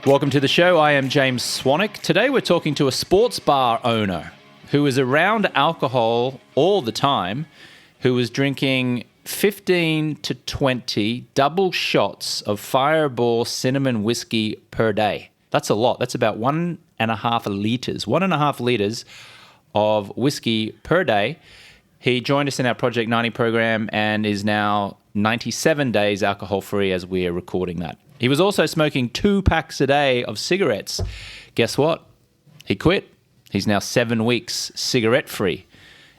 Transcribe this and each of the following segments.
Welcome to the show. I am James Swanwick. Today we're talking to a sports bar owner who is around alcohol all the time, who was drinking 15 to 20 double shots of Fireball cinnamon whiskey per day. That's a lot. That's about 1.5 litres. 1.5 litres of whiskey per day. He joined us in our Project 90 program and is now 97 days alcohol-free as we are recording that. He was also smoking 2 packs a day of cigarettes. Guess what? He quit. He's now 7 weeks cigarette-free.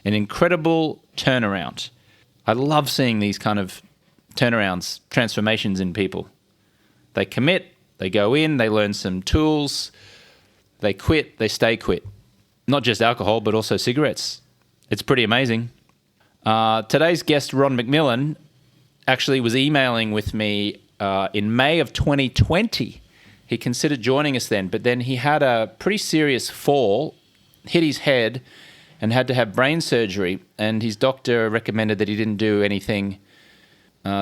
An incredible turnaround. I love seeing these kind of turnarounds, transformations in people. They commit, they go in, they learn some tools, they quit, they stay quit. Not just alcohol, but also cigarettes. It's pretty amazing. Today's guest, Ron McMillan, actually was emailing with me in May of 2020. He considered joining us then, but then he had a pretty serious fall, hit his head, and had to have brain surgery. And his doctor recommended that he didn't do anything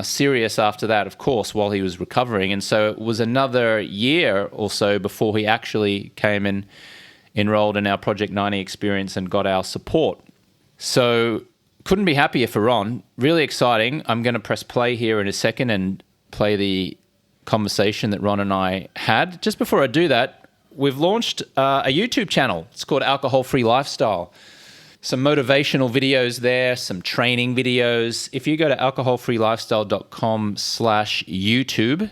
serious after that, of course, while he was recovering. And so it was another year or so before he actually came and enrolled in our Project 90 experience and got our support. So couldn't be happier for Ron. Really exciting. I'm going to press play here in a second and play the conversation that Ron and I had. Just before I do that, we've launched a YouTube channel. It's called Alcohol Free Lifestyle. Some motivational videos there, some training videos. If you go to alcoholfreelifestyle.com/YouTube,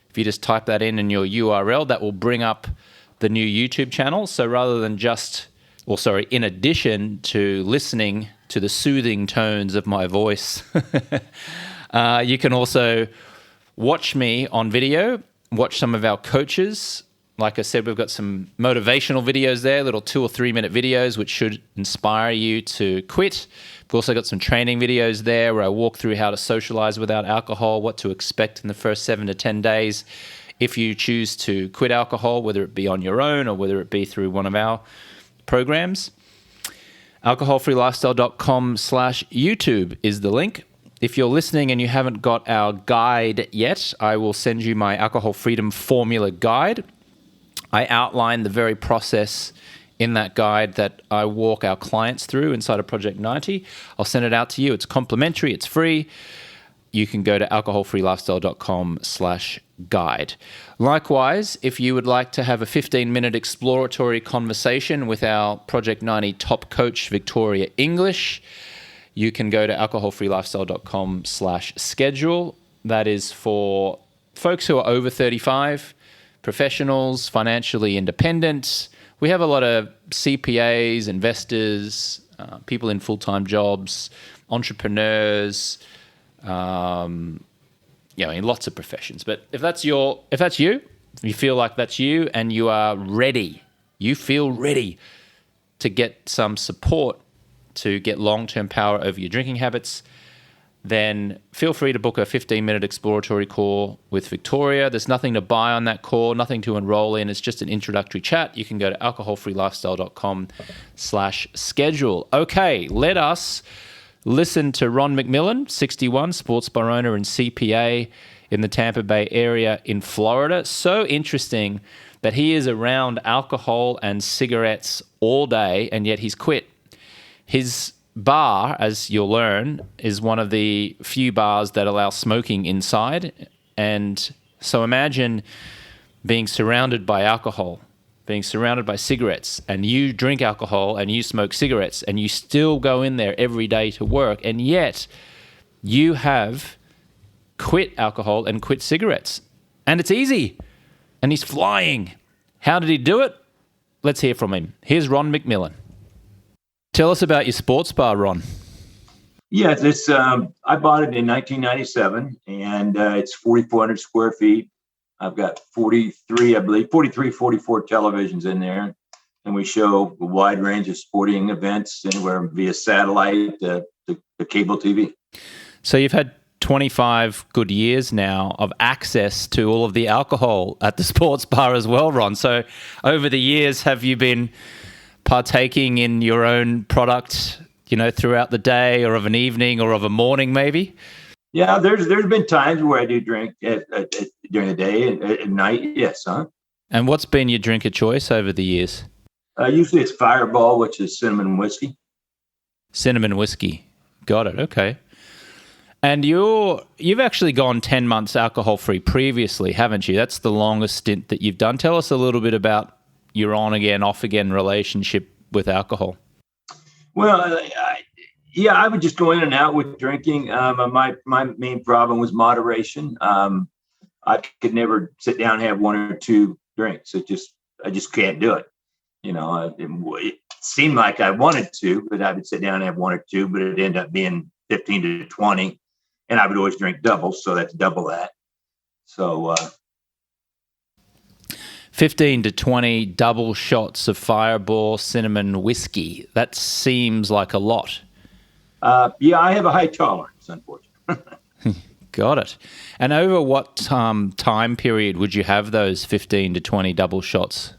if you just type that in your URL, that will bring up the new YouTube channel. So rather than in addition to listening to the soothing tones of my voice, you can also watch me on video, watch some of our coaches. Like I said, we've got some motivational videos there, little 2 or 3 minute videos, which should inspire you to quit. We've also got some training videos there where I walk through how to socialize without alcohol, what to expect in the first 7 to 10 days if you choose to quit alcohol, whether it be on your own or whether it be through one of our programs. alcoholfreelifestyle.com/YouTube is the link. If you're listening and you haven't got our guide yet, I will send you my Alcohol Freedom Formula Guide. I outline the very process in that guide that I walk our clients through inside of Project 90. I'll send it out to you. It's complimentary. It's free. You can go to alcoholfreelifestyle.com/guide. Likewise, if you would like to have a 15-minute exploratory conversation with our Project 90 top coach, Victoria English, you can go to alcoholfreelifestyle.com/schedule. That is for folks who are over 35, professionals, financially independent. We have a lot of CPAs, investors, people in full-time jobs, entrepreneurs, lots of professions. But if that's you, if you feel like that's you and you are ready, you feel ready to get some support to get long-term power over your drinking habits, then feel free to book a 15-minute exploratory call with Victoria. There's nothing to buy on that call, nothing to enroll in. It's just an introductory chat. You can go to alcoholfreelifestyle.com/schedule. Okay, let us listen to Ron McMillan, 61, sports bar owner and CPA in the Tampa Bay area in Florida. So interesting that he is around alcohol and cigarettes all day, and yet he's quit. His bar, as you'll learn, is one of the few bars that allow smoking inside. And so imagine being surrounded by alcohol, being surrounded by cigarettes, and you drink alcohol and you smoke cigarettes and you still go in there every day to work, and yet you have quit alcohol and quit cigarettes. And it's easy. And he's flying. How did he do it? Let's hear from him. Here's Ron McMillan. Tell us about your sports bar, Ron. Yeah, this I bought it in 1997, and it's 4,400 square feet. I've got 43, 44 televisions in there, and we show a wide range of sporting events, anywhere via satellite to cable TV. So you've had 25 good years now of access to all of the alcohol at the sports bar as well, Ron. So over the years, have you been partaking in your own product, throughout the day or of an evening or of a morning maybe? Yeah, there's been times where I do drink during the day and at night. Yes, huh? And what's been your drink of choice over the years? Usually it's Fireball, which is cinnamon whiskey. Cinnamon whiskey. Got it. Okay. And you've actually gone 10 months alcohol-free previously, haven't you? That's the longest stint that you've done. Tell us a little bit about your on-again, off-again relationship with alcohol. Well, I would just go in and out with drinking. My main problem was moderation. I could never sit down and have one or two drinks. I just can't do it. It seemed like I wanted to, but I would sit down and have one or two, but it ended up being 15 to 20. And I would always drink double, so that's double that. So 15 to 20 double shots of Fireball cinnamon whiskey. That seems like a lot. I have a high tolerance, unfortunately. Got it. And over what time period would you have those 15 to 20 double shots?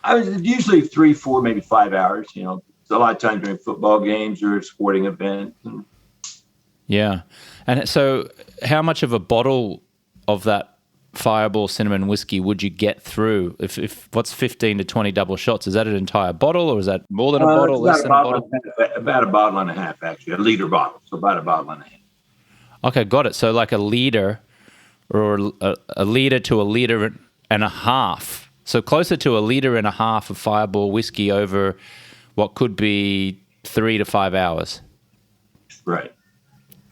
I was usually 3, 4, maybe 5 hours. A lot of times during football games or sporting events. Yeah. And so how much of a bottle of that Fireball cinnamon whiskey would you get through? If what's 15 to 20 double shots? Is that an entire bottle, or is that more than a bottle, less than a bottle? About a bottle and a half, actually. A liter bottle. So about a bottle and a half. Okay, got it. So like a liter or a liter to a liter and a half. So closer to a liter and a half of Fireball whiskey over what could be 3 to 5 hours. Right.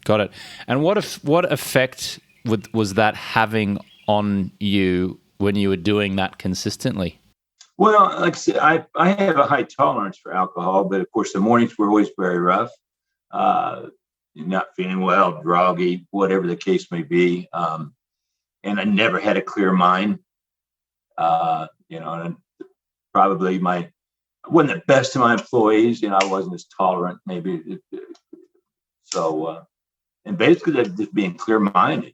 Got it. And what effect was that having on you when you were doing that consistently? Well, like I said, I have a high tolerance for alcohol, but of course the mornings were always very rough. Not feeling well, groggy, whatever the case may be. And I never had a clear mind. And probably wasn't the best to my employees. I wasn't as tolerant, maybe. And basically just being clear-minded.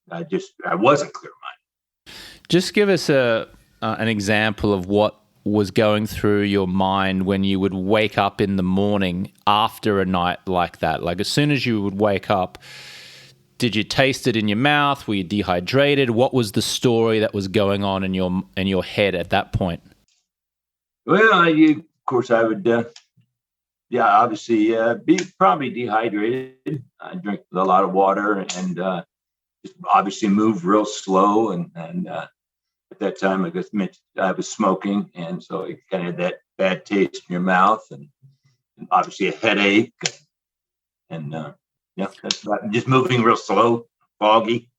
I wasn't clear-minded. Just give us an example of what was going through your mind when you would wake up in the morning after a night like that. Like as soon as you would wake up, did you taste it in your mouth? Were you dehydrated? What was the story that was going on in your head at that point? Well, of course, I would, obviously be probably dehydrated. I drink a lot of water and just obviously move real slow. And at that time, I guess I was smoking, and so it kind of had that bad taste in your mouth, and obviously a headache, and that's right. Just moving real slow, foggy.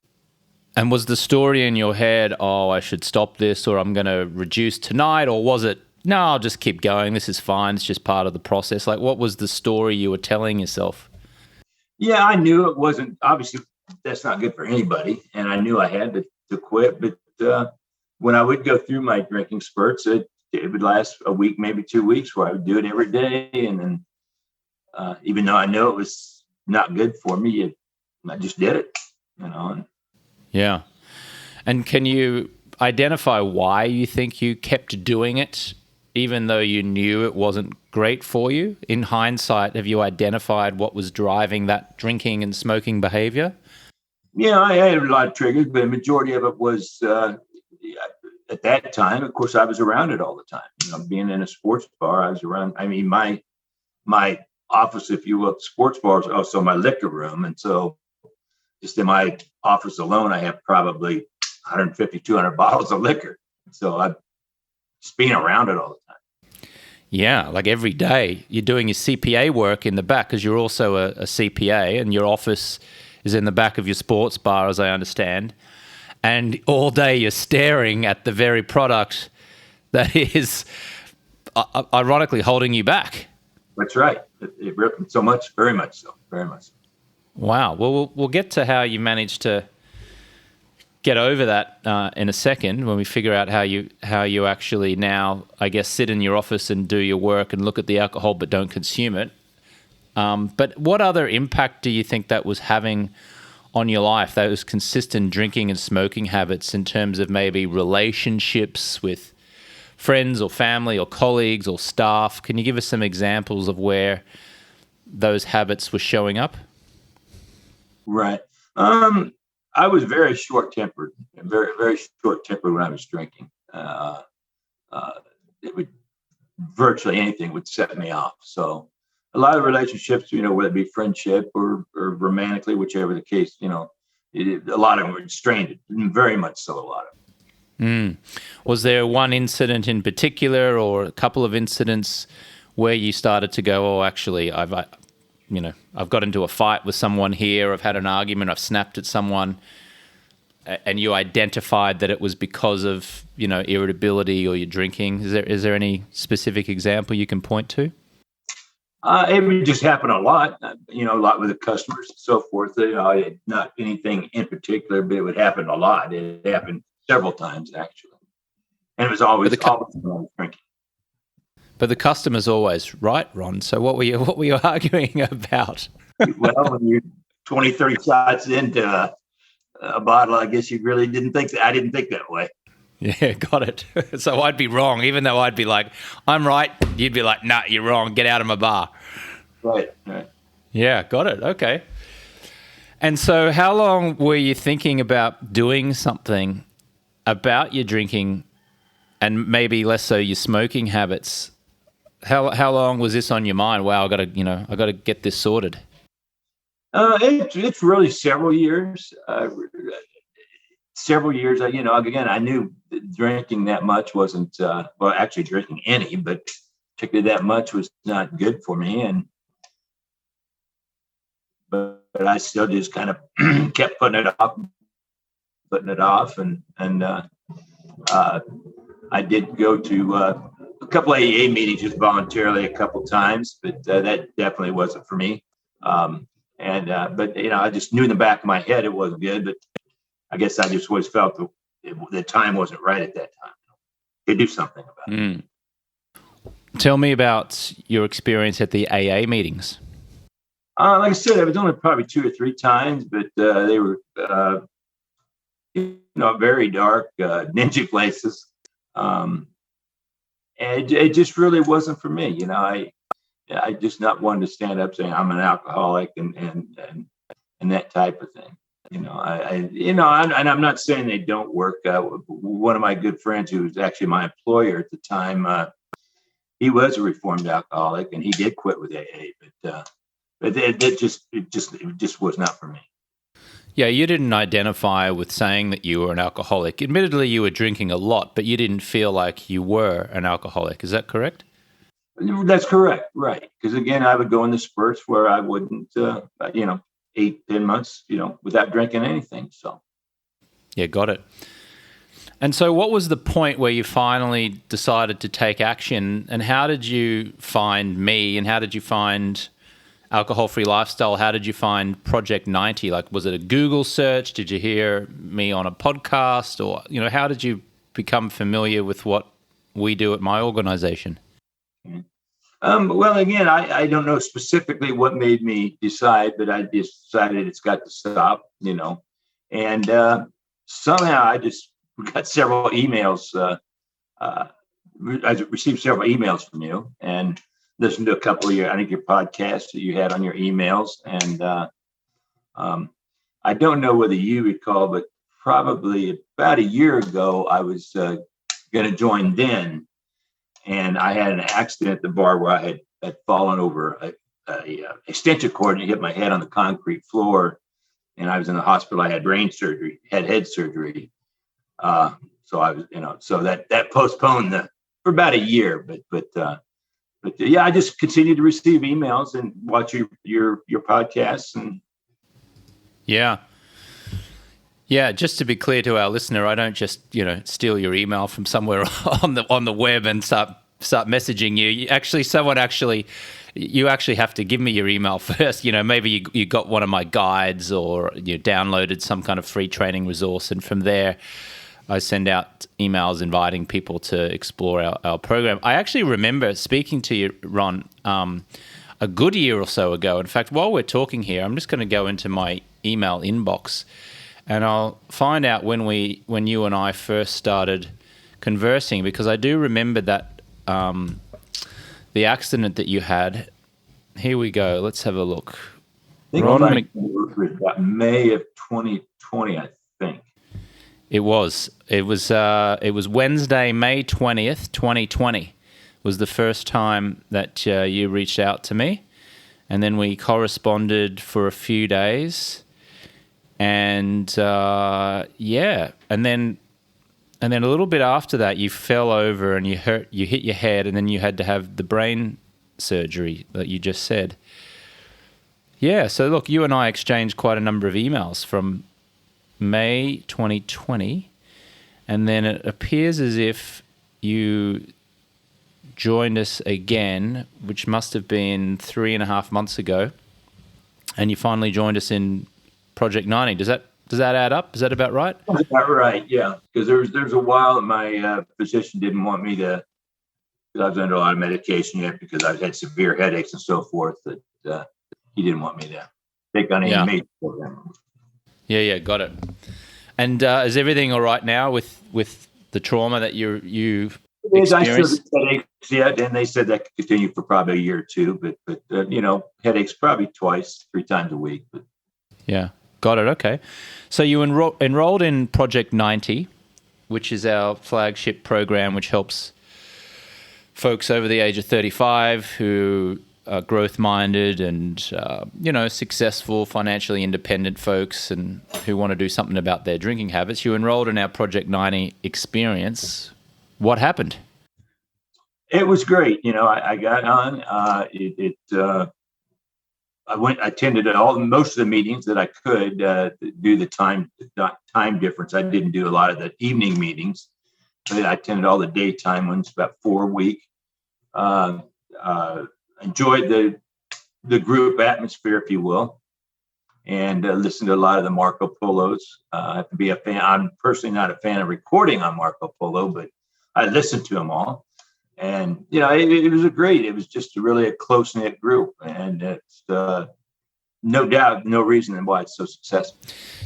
And was the story in your head, oh, I should stop this, or I'm going to reduce tonight, or was it, no, I'll just keep going, this is fine, it's just part of the process? Like, what was the story you were telling yourself? Yeah, I knew it wasn't, obviously, that's not good for anybody, and I knew I had to quit, but when I would go through my drinking spurts, it would last a week, maybe 2 weeks, where I would do it every day. And then even though I know it was not good for me, I just did it, Yeah. And can you identify why you think you kept doing it, even though you knew it wasn't great for you? In hindsight, have you identified what was driving that drinking and smoking behavior? Yeah, I had a lot of triggers, but a majority of it was at that time, of course, I was around it all the time. Being in a sports bar, I was around. I mean, my office, if you will, sports bar is also my liquor room. And so just in my office alone, I have probably 150, 200 bottles of liquor. So I'm just being around it all the time. Yeah, like every day you're doing your CPA work in the back, because you're also a CPA, and your office is in the back of your sports bar, as I understand. And all day you're staring at the very product that is ironically holding you back. That's right. It ripped so much, very much so, very much so. Wow. Well, we'll get to how you managed to get over that in a second, when we figure out how you actually now, I guess, sit in your office and do your work and look at the alcohol but don't consume it. But what other impact do you think that was having on your life, those consistent drinking and smoking habits, in terms of maybe relationships with friends or family or colleagues or staff? Can you give us some examples of where those habits were showing up? Right. I was very short-tempered, very, very short-tempered when I was drinking. uh, it would virtually anything would set me off. So a lot of relationships, whether it be friendship or romantically, whichever the case, a lot of them were strained, very much so. A lot of them. Was there one incident in particular, or a couple of incidents where you started to go, oh, actually, I've got into a fight with someone here, I've had an argument, I've snapped at someone, and you identified that it was because of, irritability or your drinking? Is there any specific example you can point to? It would just happen a lot, a lot with the customers and so forth. Not anything in particular, but it would happen a lot. It happened several times, actually. And it was always drinking. But the customer's always right, Ron. So what were you arguing about? Well, when you're 20, 30 shots into a bottle, I guess you really didn't think that. I didn't think that way. Yeah, got it. So I'd be wrong, even though I'd be like, I'm right. You'd be like, nah, you're wrong. Get out of my bar. Right. Yeah, got it. Okay. And so how long were you thinking about doing something about your drinking and maybe less so your smoking habits? How long was this on your mind? Wow, I got to get this sorted. It's really several years. Again, I knew that drinking that much wasn't, actually drinking any, but particularly that much was not good for me. But I still just kind of kept putting it off. And I did go to a couple of AA meetings just voluntarily a couple times, but that definitely wasn't for me. But I just knew in the back of my head it wasn't good, but I guess I just always felt the time wasn't right at that time to do something about it. Tell me about your experience at the AA meetings. Like I said, I was only probably 2 or 3 times, but they were, very dark, dingy places. And it just really wasn't for me. I just not wanted to stand up saying I'm an alcoholic and that type of thing. And I'm not saying they don't work. One of my good friends, who was actually my employer at the time, he was a reformed alcoholic, and he did quit with AA. But it just was not for me. Yeah, you didn't identify with saying that you were an alcoholic. Admittedly, you were drinking a lot, but you didn't feel like you were an alcoholic. Is that correct? That's correct, right? Because again, I would go in the spurts where I wouldn't, 8, 10 months, without drinking anything. So, yeah, got it. And so what was the point where you finally decided to take action, and how did you find me, and how did you find Alcohol-Free Lifestyle? How did you find Project 90? Like, was it a Google search? Did you hear me on a podcast? Or, how did you become familiar with what we do at my organization? Well, again, I don't know specifically what made me decide, but I decided it's got to stop, and somehow I just got several emails. I received several emails from you and listened to a couple of your podcasts that you had on your emails. And I don't know whether you recall, but probably about a year ago, I was going to join then. And I had an accident at the bar where I had fallen over a extension cord and hit my head on the concrete floor. And I was in the hospital. I had head surgery. So I was, so that postponed for about a year. But yeah, I just continued to receive emails and watch your podcasts. And yeah, just to be clear to our listener, I don't just steal your email from somewhere on the web and start messaging you. You actually have to give me your email first. Maybe you got one of my guides, or you downloaded some kind of free training resource, and from there I send out emails inviting people to explore our program. I actually remember speaking to you, Ron, a good year or so ago. In fact, while we're talking here, I'm just going to go into my email inbox, and I'll find out when you and I first started conversing, because I do remember that the accident that you had. Here we go. Let's have a look. I think May of 2020, I think. It was. It was Wednesday, May 20th, 2020 was the first time that you reached out to me. And then we corresponded for a few days. And and then a little bit after that, you fell over and you hit your head, and then you had to have the brain surgery that you just said. Yeah, so look, you and I exchanged quite a number of emails from May 2020, and then it appears as if you joined us again, which must have been 3.5 months ago, and you finally joined us in Project 90. Does that add up? Is that about right? That's about right, yeah. Because there's a while that my physician didn't want me to, because I was under a lot of medication yet, because I had severe headaches and so forth, that he didn't want me to take on any major program. Yeah, got it. And is everything all right now with the trauma that you experienced? I still have headaches yet, and they said that could continue for probably a year or two, but headaches probably 2-3 times a week. But yeah, got it. Okay. So you enrolled in Project 90, which is our flagship program, which helps folks over the age of 35 who are growth-minded and, successful, financially independent folks and who want to do something about their drinking habits. You enrolled in our Project 90 experience. What happened? It was great. I got on. I attended most of the meetings that I could do the time difference. I didn't do a lot of the evening meetings, but I attended all the daytime ones, about 4 a week. Enjoyed the group atmosphere, if you will, and listened to a lot of the Marco Polos. I have to be a fan. I'm personally not a fan of recording on Marco Polo, but I listened to them all. And, it was it was just really a close-knit group. And it's no doubt, no reason why it's so successful.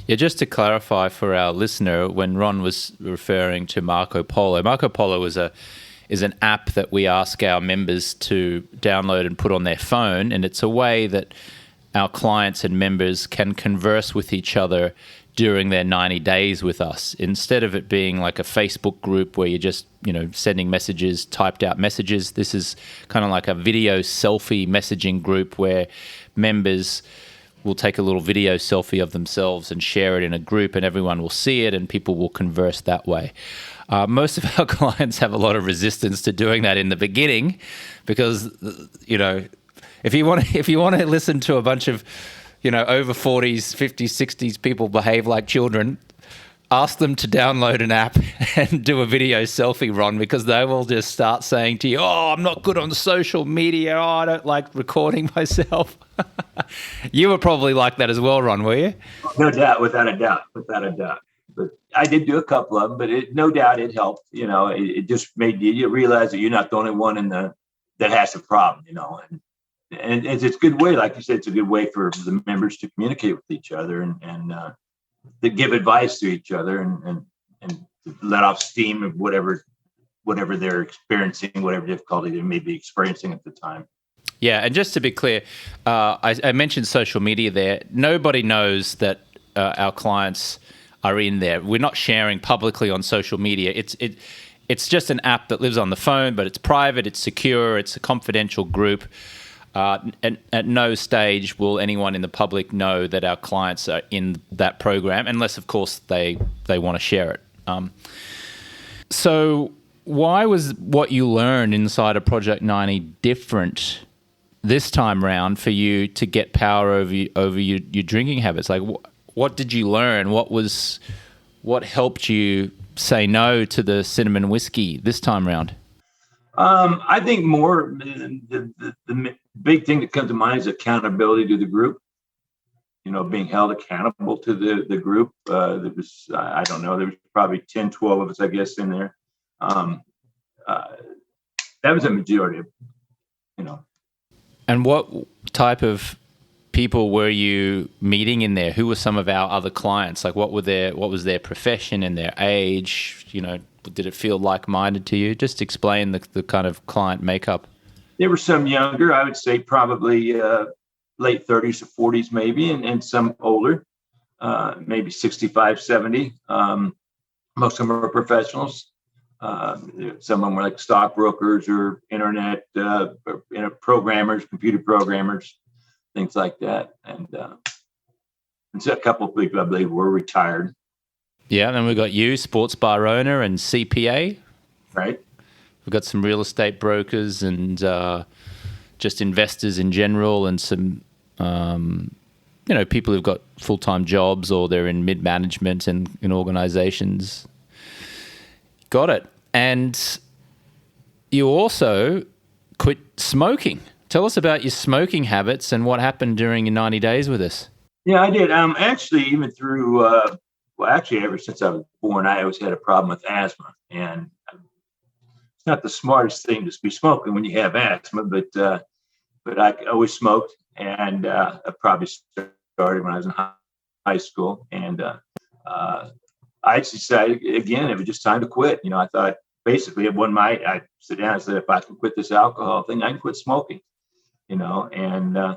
Yeah, just to clarify for our listener, when Ron was referring to Marco Polo is an app that we ask our members to download and put on their phone. And it's a way that our clients and members can converse with each other during their 90 days with us, instead of it being like a Facebook group where you're just, sending messages, typed out messages. This is kind of like a video selfie messaging group where members will take a little video selfie of themselves and share it in a group, and everyone will see it and people will converse that way. Most of our clients have a lot of resistance to doing that in the beginning because, if you want to listen to a bunch of over 40s, 50s, 60s people behave like children, ask them to download an app and do a video selfie, Ron, because they will just start saying to you, "Oh, I'm not good on social media. Oh, I don't like recording myself." You were probably like that as well, Ron, were you? No doubt, without a doubt. But I did do a couple of them, but no doubt it helped. It just made you realize that you're not the only one that has a problem, And it's a good way, like you said, it's a good way for the members to communicate with each other and to give advice to each other and let off steam of whatever they're experiencing, whatever difficulty they may be experiencing at the time. Yeah, and just to be clear, I mentioned social media there. Nobody knows that our clients are in there. We're not sharing publicly on social media. It's just an app that lives on the phone, but it's private, it's secure, it's a confidential group. And at no stage will anyone in the public know that our clients are in that program, unless, of course, they want to share it. So why was what you learned inside of Project 90 different this time round for you to get power over your drinking habits? Like, what did you learn? What helped you say no to the cinnamon whiskey this time round? I think more the big thing that comes to mind is accountability to the group. Being held accountable to the group. There was, I don't know, there was probably 10, 12 of us, I guess, in there. That was a majority of, And what type of people were you meeting in there? Who were some of our other clients? Like, what was their profession and their age? Did it feel like-minded to you? Just explain the kind of client makeup. There were some younger, I would say probably late 30s to 40s maybe, and some older, maybe 65, 70. Most of them are professionals. Some of them were like stockbrokers or internet programmers, computer programmers, things like that. And so a couple of people, I believe, were retired. Yeah, and then we've got you, sports bar owner and CPA. Right. We've got some real estate brokers and just investors in general, and some people who've got full-time jobs or they're in mid-management and in organizations. Got it. And you also quit smoking. Tell us about your smoking habits and what happened during your 90 days with us. Yeah, I did. Actually, even through, ever since I was born, I always had a problem with asthma. And it's not the smartest thing to be smoking when you have asthma, but I always smoked. And I probably started when I was in high school. And I decided, again, it was just time to quit. I thought basically I sit down and said, if I can quit this alcohol thing, I can quit smoking, and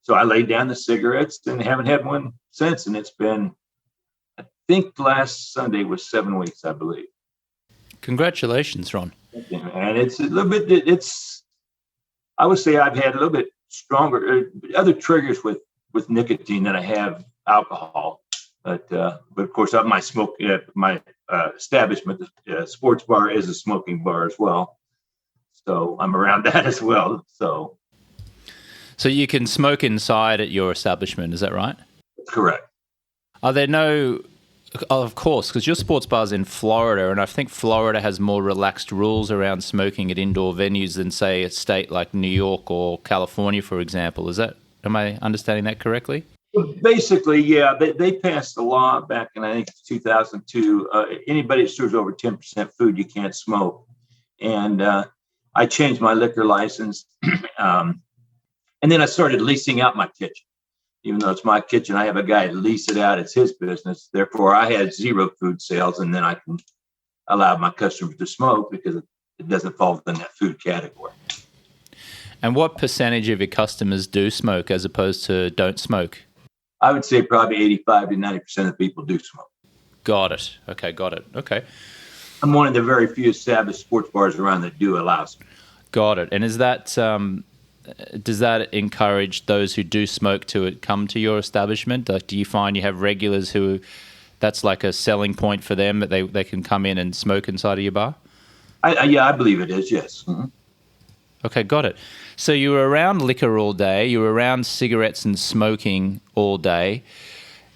so I laid down the cigarettes and haven't had one since. And it's been, I think last Sunday was 7 weeks, I believe. Congratulations, Ron. And it's a little bit, I would say I've had a little bit stronger, other triggers with nicotine than I have alcohol. But of course, my establishment, the sports bar, is a smoking bar as well. So I'm around that as well. So you can smoke inside at your establishment, is that right? Correct. Are there no, of course, because your sports bar's in Florida, and I think Florida has more relaxed rules around smoking at indoor venues than, say, a state like New York or California, for example. Am I understanding that correctly? Basically, yeah. They passed a law back in, I think, 2002. Anybody that serves over 10% food, you can't smoke. And I changed my liquor license. And then I started leasing out my kitchen. Even though it's my kitchen, I have a guy lease it out. It's his business. Therefore, I had zero food sales, and then I can allow my customers to smoke because it doesn't fall in that food category. And what percentage of your customers do smoke as opposed to don't smoke? I would say probably 85 to 90% of people do smoke. Got it. Okay. I'm one of the very few established sports bars around that do allow smoke. Got it. And is that does that encourage those who do smoke to come to your establishment? Like, do you find you have regulars who that's like a selling point for them, that they can come in and smoke inside of your bar? I believe it is, yes. Mm-hmm. Okay, got it. So you were around liquor all day, you were around cigarettes and smoking all day,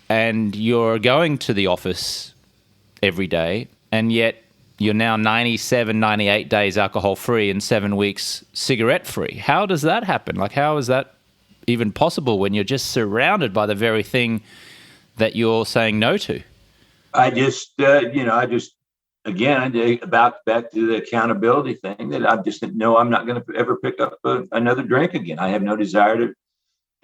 and you're going to the office every day, and yet you're now 97, 98 days alcohol-free and 7 weeks cigarette-free. How does that happen? Like, how is that even possible when you're just surrounded by the very thing that you're saying no to? I just again, back to the accountability thing, that I just know I'm not going to ever pick up another drink again. I have no desire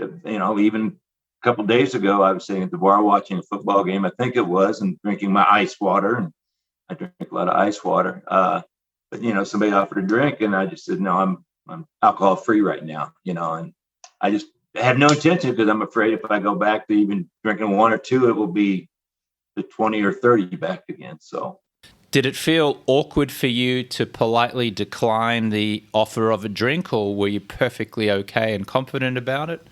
to even a couple of days ago, I was sitting at the bar watching a football game, I think it was, and drinking my ice water. And I drink a lot of ice water. But somebody offered a drink, and I just said, no, I'm alcohol free right now, and I just have no intention, because I'm afraid if I go back to even drinking one or two, it will be the 20 or 30 back again. So. Did it feel awkward for you to politely decline the offer of a drink, or were you perfectly okay and confident about it?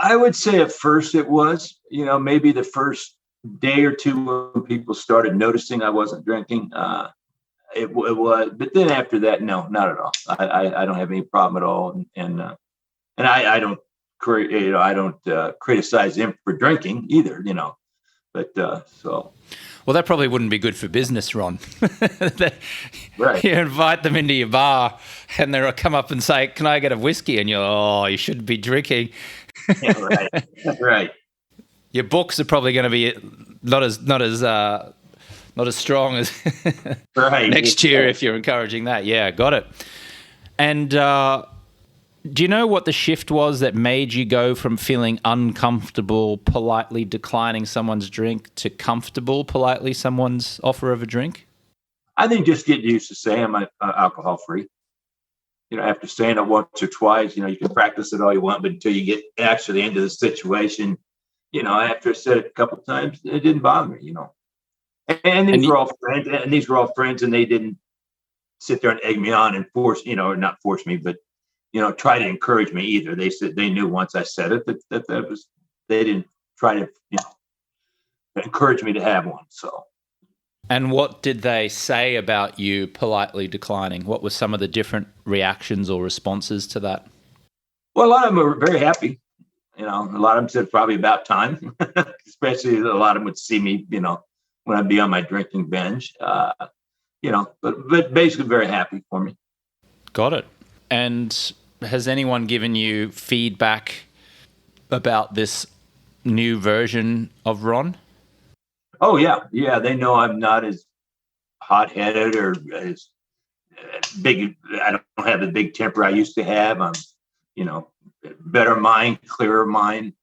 I would say at first it was, maybe the first day or two when people started noticing I wasn't drinking, it was. But then after that, no, not at all. I don't have any problem at all, and I don't criticize them for drinking either, But so. Well, that probably wouldn't be good for business, Ron. Right. You invite them into your bar, and they'll come up and say, "Can I get a whiskey?" And you shouldn't be drinking. Yeah, right. Right. Your books are probably going to be not as strong as right. next year if you're encouraging that. Yeah, got it. And do you know what the shift was that made you go from feeling uncomfortable politely declining someone's drink to comfortable politely someone's offer of a drink? I think just get used to saying I'm alcohol free. After saying it once or twice, you can practice it all you want, but until you get actually into the situation, after I said it a couple of times, it didn't bother me, And these And were all friends, and they didn't sit there and egg me on and force, or not force me, but try to encourage me either. They said they knew once I said it that was, they didn't try to encourage me to have one. So. And what did they say about you politely declining? What were some of the different reactions or responses to that? Well, a lot of them were very happy. A lot of them said probably about time, especially a lot of them would see me, when I'd be on my drinking binge, but basically very happy for me. Got it. And has anyone given you feedback about this new version of Ron? Oh, yeah. Yeah. They know I'm not as hot-headed or as big. I don't have the big temper I used to have. I'm, better mind, clearer mind.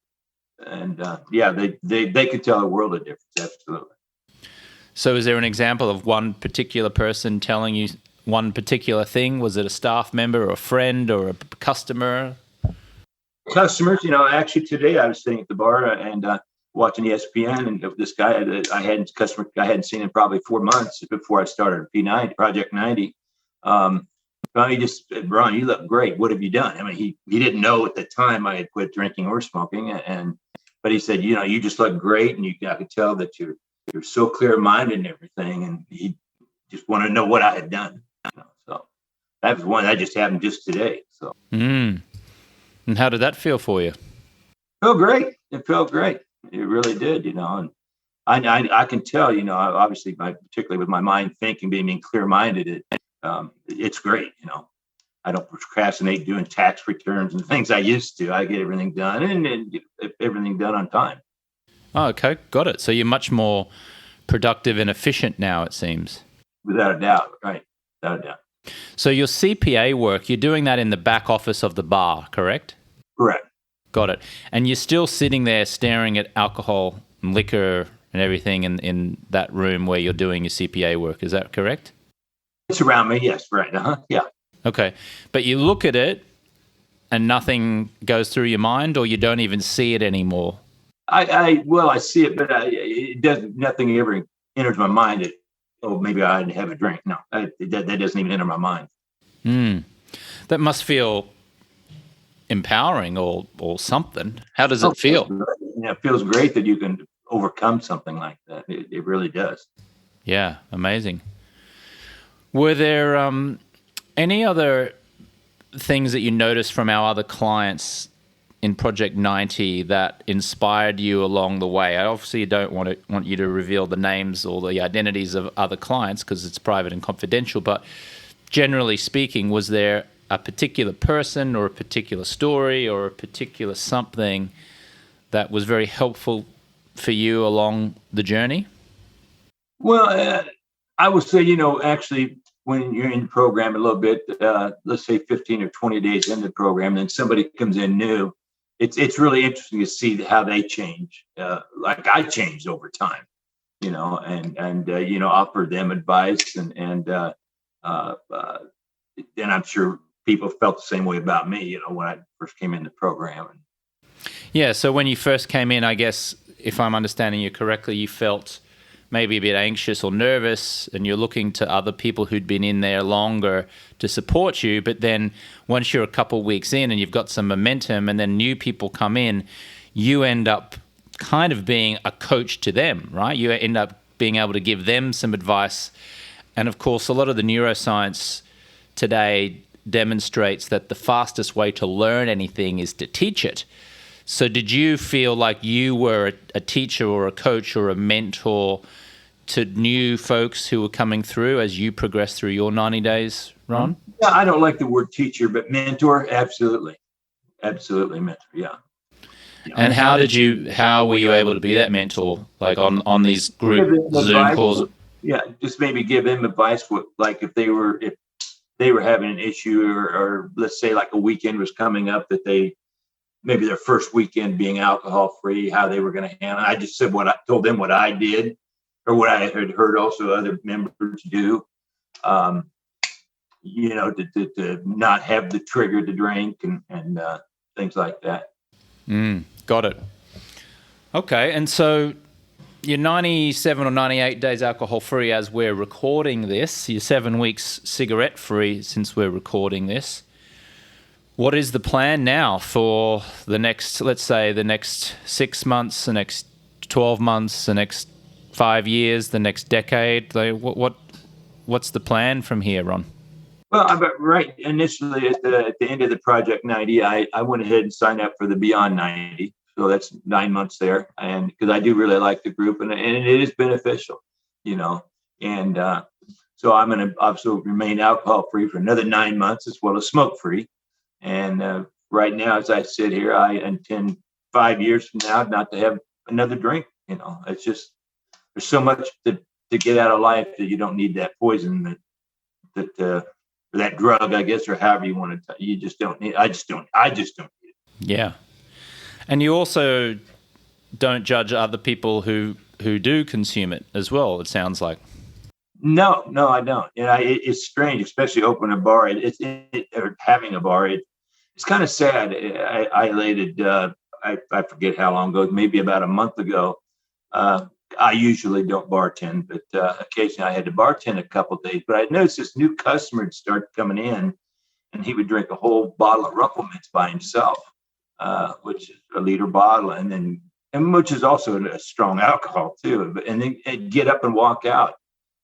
And they could tell a world of difference. Absolutely. So is there an example of one particular person telling you one particular thing? Was it a staff member or a friend or a customer? Customers, actually today I was sitting at the bar and watching ESPN, and this guy I hadn't seen in probably 4 months before I started P90 Project 90. He just said, "Ron, you look great. What have you done?" I mean, he didn't know at the time I had quit drinking or smoking, but he said, "You just look great, and I could tell that you're so clear-minded and everything." And he just wanted to know what I had done. So that was one that just happened just today. So. And how did that feel for you? Felt great. It felt great. It really did, and I can tell, obviously, particularly with my mind thinking, being clear-minded, it's great. I don't procrastinate doing tax returns and things I used to. I get everything done and get everything done on time. Oh, okay. Got it. So you're much more productive and efficient now, it seems. Without a doubt, right? Without a doubt. So your CPA work, you're doing that in the back office of the bar, correct? Correct. Got it. And you're still sitting there staring at alcohol and liquor and everything in that room where you're doing your CPA work. Is that correct? It's around me, yes, right. Yeah. Okay. But you look at it and nothing goes through your mind, or you don't even see it anymore? I see it, but it doesn't. Nothing ever enters my mind. Maybe I didn't have a drink. No, that doesn't even enter my mind. That must feel empowering or something. How does it feel? It feels great that you can overcome something like that. It really does. Yeah, amazing. Were there any other things that you noticed from our other clients in Project 90 that inspired you along the way? I obviously don't want you to reveal the names or the identities of other clients because it's private and confidential, but generally speaking, was there a particular person or a particular story or a particular something that was very helpful for you along the journey? Well, I would say, actually, when you're in the program a little bit, let's say 15 or 20 days in the program, then somebody comes in new, it's really interesting to see how they change. Like I changed over time, and offer them advice, and I'm sure people felt the same way about me, when I first came in the program. Yeah. So when you first came in, I guess, if I'm understanding you correctly, you felt maybe a bit anxious or nervous, and you're looking to other people who'd been in there longer to support you. But then once you're a couple of weeks in and you've got some momentum and then new people come in, you end up kind of being a coach to them, right? You end up being able to give them some advice. And of course, a lot of the neuroscience today demonstrates that the fastest way to learn anything is to teach it. So did you feel like you were a teacher or a coach or a mentor to new folks who were coming through as you progressed through your 90 days, Ron? Yeah, I don't like the word teacher, but mentor, absolutely. Absolutely mentor, yeah. And how were you able to be that mentor, like on these group Zoom calls? Yeah, just maybe give them advice, if they were having an issue or let's say like a weekend was coming up that maybe their first weekend being alcohol free, how they were going to handle it. I just said told them what I did or what I had heard also other members do, to not have the trigger to drink and things like that. Got it. Okay. And so you're 97 or 98 days alcohol free as we're recording this. You're 7 weeks cigarette free since we're recording this. What is the plan now for the next, let's say, the next 6 months, the next 12 months, the next 5 years, the next decade? Like, what's the plan from here, Ron? Well, right initially at the end of the Project 90, I went ahead and signed up for the Beyond 90. So that's 9 months there. And because I do really like the group and it is beneficial, And so I'm going to also remain alcohol free for another 9 months as well as smoke free. And right now, as I sit here, I intend 5 years from now not to have another drink. It's just there's so much to get out of life that you don't need that poison that drug, I guess, or however you want to. You just don't need. I just don't need it. Yeah, and you also don't judge other people who do consume it as well. It sounds like. No, I don't. It's strange, especially opening a bar. Or having a bar. It's kind of sad. I forget how long ago, maybe about a month ago. I usually don't bartend, but occasionally I had to bartend a couple of days. But I noticed this new customer had started coming in, and he would drink a whole bottle of Rumplemintz by himself, which is a liter bottle, and which is also a strong alcohol too. And then he'd get up and walk out.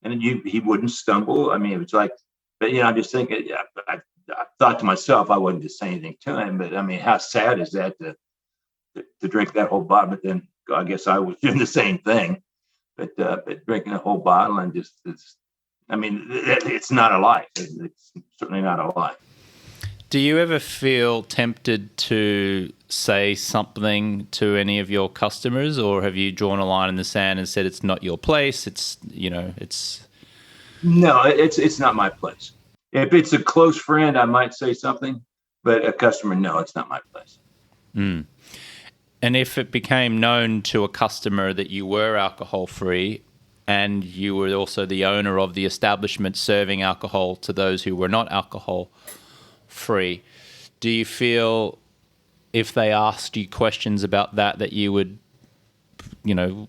And he wouldn't stumble. I mean, it was like, but I'm just thinking. I thought to myself, I wasn't to say anything to him, but I mean, how sad is that to drink that whole bottle? But then I guess I was doing the same thing, but drinking a whole bottle and it's not a life. It's certainly not a life. Do you ever feel tempted to say something to any of your customers, or have you drawn a line in the sand and said it's not your place? No, it's not my place. If it's a close friend, I might say something, but a customer, no, it's not my place. Mm. And if it became known to a customer that you were alcohol free and you were also the owner of the establishment serving alcohol to those who were not alcohol free, do you feel if they asked you questions about that you would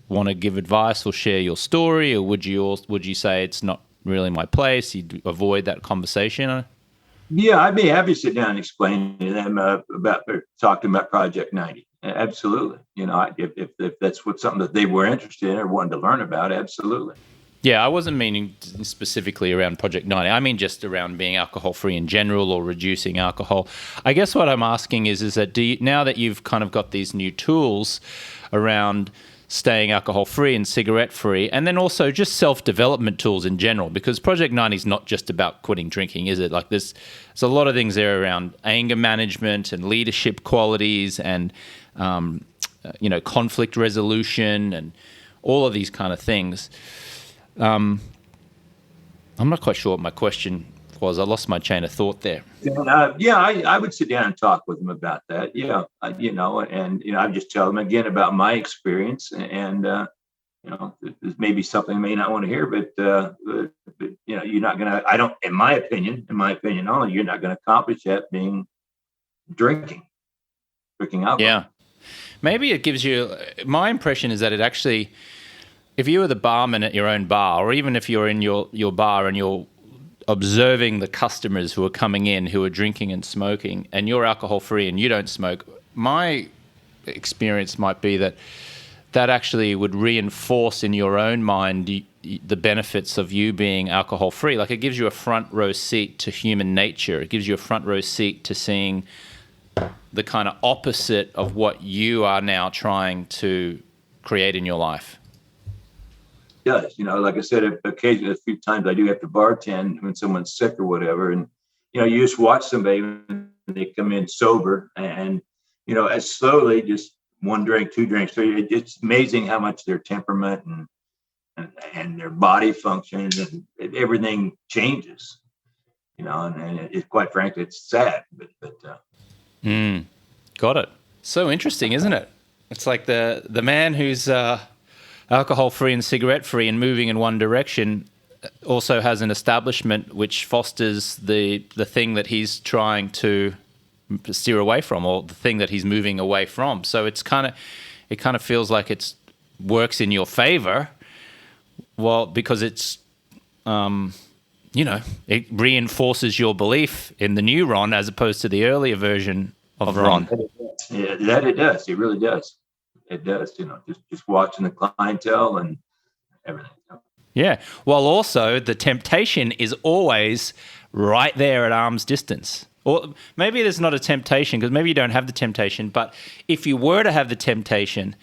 want to give advice or share your story, or would you say it's not really my place? You'd avoid that conversation? Yeah, I'd be happy to sit down and explain to them talking about Project 90. Absolutely. If that's something that they were interested in or wanted to learn about, absolutely. Yeah, I wasn't meaning specifically around Project 90. I mean just around being alcohol-free in general or reducing alcohol. I guess what I'm asking is that now that you've kind of got these new tools around staying alcohol-free and cigarette-free, and then also just self-development tools in general, because Project 90 is not just about quitting drinking, is it? Like there's a lot of things there around anger management and leadership qualities and, conflict resolution and all of these kind of things. I'm not quite sure what my question was. I lost my chain of thought there. I would sit down and talk with them about that. Yeah, I just tell them again about my experience, and there's maybe something they may not want to hear, but you're not gonna. I don't, in my opinion only, you're not going to accomplish that being drinking alcohol. Yeah, maybe it gives you. My impression is that it actually. If you were the barman at your own bar, or even if you're in your bar and you're observing the customers who are coming in who are drinking and smoking, and you're alcohol-free and you don't smoke, my experience might be that actually would reinforce in your own mind the benefits of you being alcohol-free. Like it gives you a front row seat to human nature. It gives you a front row seat to seeing the kind of opposite of what you are now trying to create in your life. Does, like I said, occasionally a few times I do have to bartend when someone's sick or whatever, and you just watch somebody when they come in sober, and as slowly, just one drink, two drinks, three. It's amazing how much their temperament and their body functions and everything changes, and it, quite frankly, it's sad, but got it. So interesting, isn't it? It's like the man who's alcohol-free and cigarette-free and moving in one direction also has an establishment which fosters the thing that he's trying to steer away from, or the thing that he's moving away from. So it kind of feels like it's works in your favor. Well, because it's, it reinforces your belief in the new Ron as opposed to the earlier version of Ron. Yeah, that it does. It really does. It does. Just watching the clientele and everything. Yeah. Well, also the temptation is always right there at arm's distance. Or maybe there's not a temptation because maybe you don't have the temptation. But if you were to have the temptation,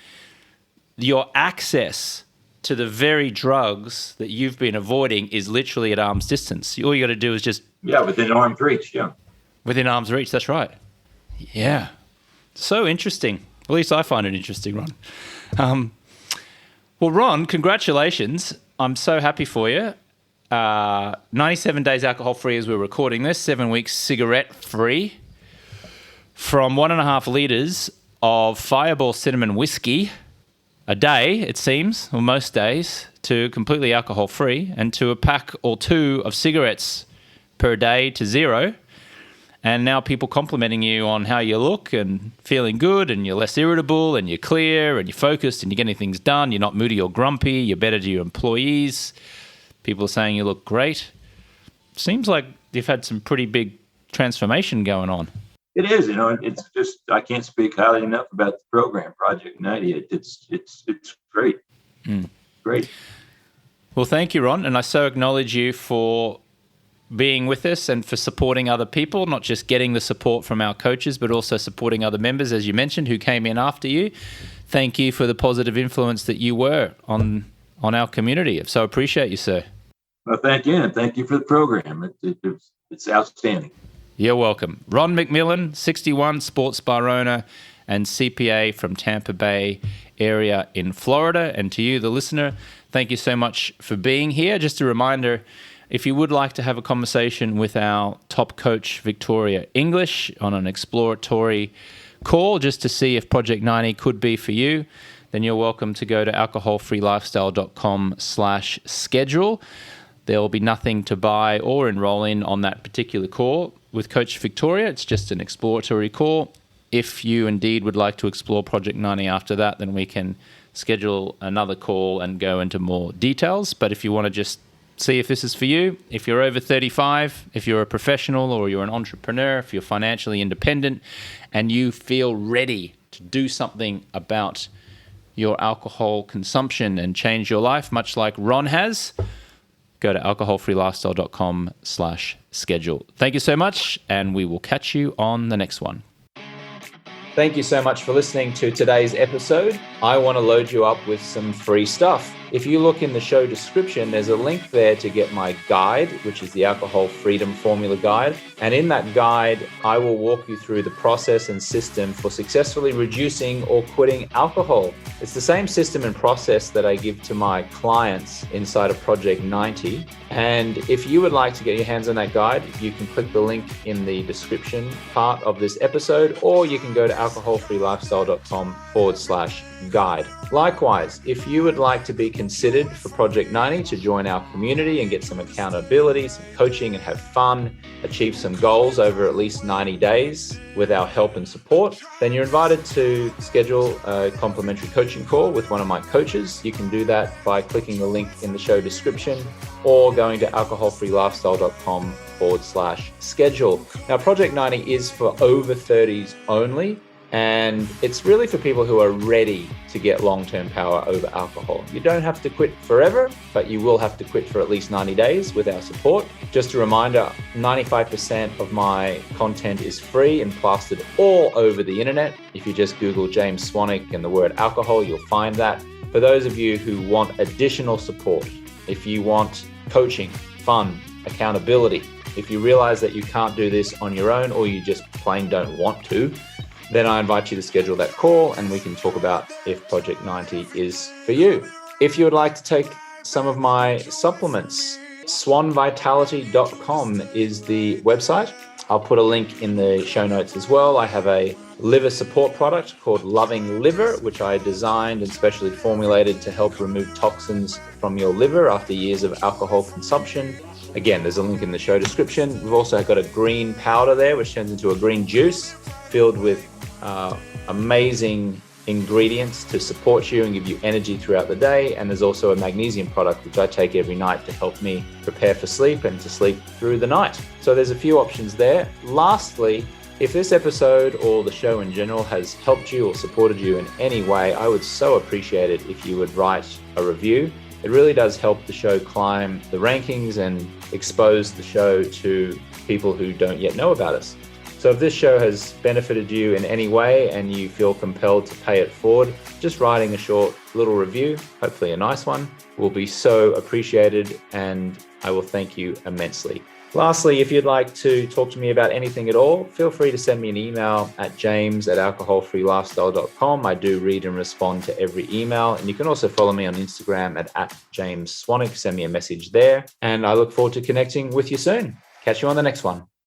your access to the very drugs that you've been avoiding is literally at arm's distance. All you got to do is just... Yeah, within arm's reach, yeah. Within arm's reach, that's right. Yeah. So interesting. At least I find it interesting, Ron. Well, Ron, congratulations. I'm so happy for you. 97 days alcohol-free as we're recording this, 7 weeks cigarette-free, from 1.5 litres of Fireball Cinnamon whiskey a day, it seems, or most days, to completely alcohol-free, and to a pack or two of cigarettes per day to 0. And now people complimenting you on how you look and feeling good, and you're less irritable, and you're clear, and you're focused, and you're getting things done. You're not moody or grumpy. You're better to your employees. People are saying you look great. Seems like you've had some pretty big transformation going on. It is, it's just, I can't speak highly enough about the program, Project 90. It's great. Great. Well, thank you, Ron. And I so acknowledge you for being with us and for supporting other people, not just getting the support from our coaches, but also supporting other members, as you mentioned, who came in after you. Thank you for the positive influence that you were on our community. I so appreciate you, sir. Well, thank you. And thank you for the program. It's outstanding. You're welcome. Ron McMillan, 61, sports bar owner and CPA from Tampa Bay area in Florida. And to you, the listener, thank you so much for being here. Just a reminder, if you would like to have a conversation with our top coach, Victoria English, on an exploratory call just to see if Project 90 could be for you, then you're welcome to go to alcoholfreelifestyle.com/schedule. There will be nothing to buy or enroll in on that particular call with Coach Victoria. It's just an exploratory call. If you indeed would like to explore Project 90 after that, then we can schedule another call and go into more details. But if you want to just see if this is for you, if you're over 35, if you're a professional or you're an entrepreneur, if you're financially independent and you feel ready to do something about your alcohol consumption and change your life, much like Ron has, go to alcoholfreelifestyle.com/schedule. Thank you so much, and we will catch you on the next one. Thank you so much for listening to today's episode. I want to load you up with some free stuff. If you look in the show description, there's a link there to get my guide, which is the Alcohol Freedom Formula Guide. And in that guide, I will walk you through the process and system for successfully reducing or quitting alcohol. It's the same system and process that I give to my clients inside of Project 90. And if you would like to get your hands on that guide, you can click the link in the description part of this episode, or you can go to alcoholfreelifestyle.com/guide. Likewise, if you would like to be considered for Project 90 to join our community and get some accountability, some coaching, and have fun, achieve some goals over at least 90 days with our help and support, then you're invited to schedule a complimentary coaching call with one of my coaches. You can do that by clicking the link in the show description or going to alcoholfreelifestyle.com/schedule. Now, Project 90 is for over 30s only. And it's really for people who are ready to get long-term power over alcohol. You don't have to quit forever, but you will have to quit for at least 90 days with our support. Just a reminder, 95% of my content is free and plastered all over the internet. If you just Google James Swanwick and the word alcohol, you'll find that. For those of you who want additional support, if you want coaching, fun, accountability, if you realize that you can't do this on your own or you just plain don't want to, then I invite you to schedule that call and we can talk about if Project 90 is for you. If you would like to take some of my supplements, swanvitality.com is the website. I'll put a link in the show notes as well. I have a liver support product called Loving Liver, which I designed and specially formulated to help remove toxins from your liver after years of alcohol consumption. Again, there's a link in the show description. We've also got a green powder there, which turns into a green juice filled with amazing ingredients to support you and give you energy throughout the day. And there's also a magnesium product, which I take every night to help me prepare for sleep and to sleep through the night. So there's a few options there. Lastly, if this episode or the show in general has helped you or supported you in any way, I would so appreciate it if you would write a review. It really does help the show climb the rankings and expose the show to people who don't yet know about us. So if this show has benefited you in any way and you feel compelled to pay it forward, just writing a short little review, hopefully a nice one, will be so appreciated, and I will thank you immensely. Lastly, if you'd like to talk to me about anything at all, feel free to send me an email at james@alcoholfreelifestyle.com. I do read and respond to every email. And you can also follow me on Instagram at James Swanwick. Send me a message there. And I look forward to connecting with you soon. Catch you on the next one.